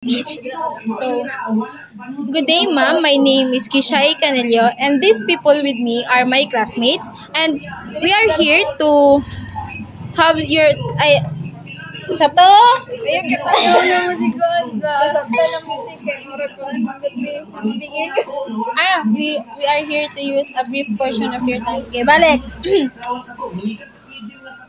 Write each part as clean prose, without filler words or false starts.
So, good day, ma'am. My name is Kishai Canelio, and these people with me are my classmates, and we are here to have your sa to? We are here to use a brief portion of your time. Okay, balik.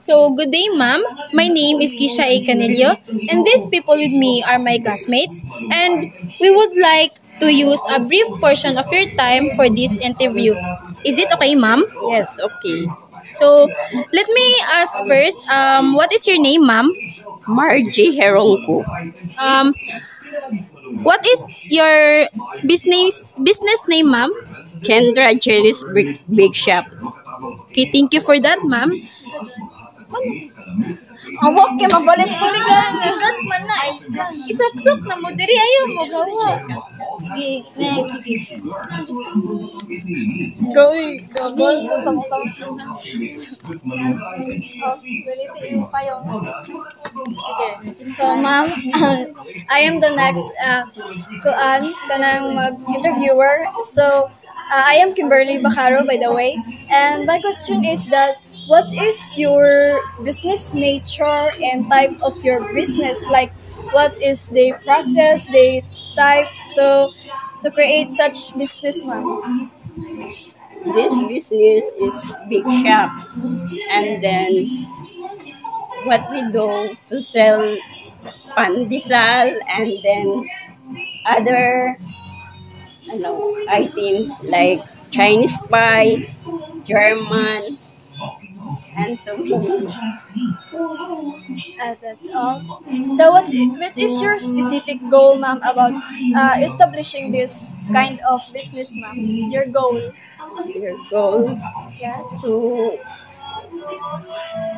So, good day, ma'am. My name is Kisha A. Canelio, and these people with me are my classmates, and we would like to use a brief portion of your time for this interview. Is it okay, ma'am? Yes, okay. So, let me ask first, what is your name, ma'am? Margie Herongko. Um, what is your business name, ma'am? Kendra Jelly's Big Shop. Okay, thank you for that, ma'am. Awak kay mabalit-balik ikat man na isok-sok na mo diri ayaw mo gawa. Okay, next. Go. So ma'am, I am the next kanang mag-interviewer. So I am Kimberly Bacaro, by the way, and my question is that what is your business nature and type of your business? Like, what is the process, the type to create such business, ma'am? This business is Big Shop. And then what we do to sell pandesal and then other items like Chinese pie, German, and so on. That's all. So what is your specific goal, ma'am, about establishing this kind of business, ma'am? Your goal? Your goal Yes.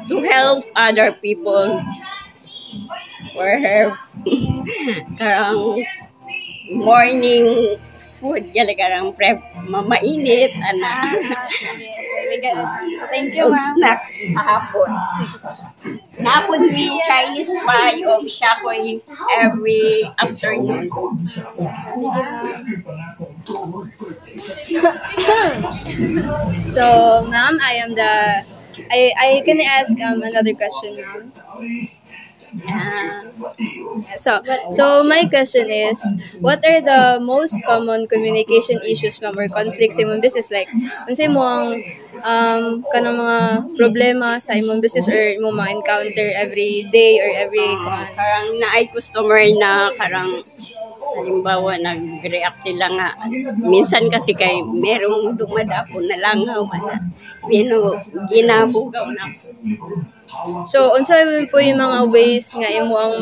to help other people for her karang morning food karang prep mainit ana. Thank you, ma'am. Snacks hapon. Napon mi Chinese pie of shakoy every afternoon. So, ma'am, I can ask another question, ma'am. So my question is, what are the most common communication issues, ma'am, or conflicts sa imong business? Like, unsay mo ang kanang mga problema sa imong business or imong ma-encounter every day or every Karang naay customer na karang halimbawa nag-react sila nga minsan kasi kay merong dumadapo na langaw ana ginabugaw na. So, unsa po yung mga ways nga imo ang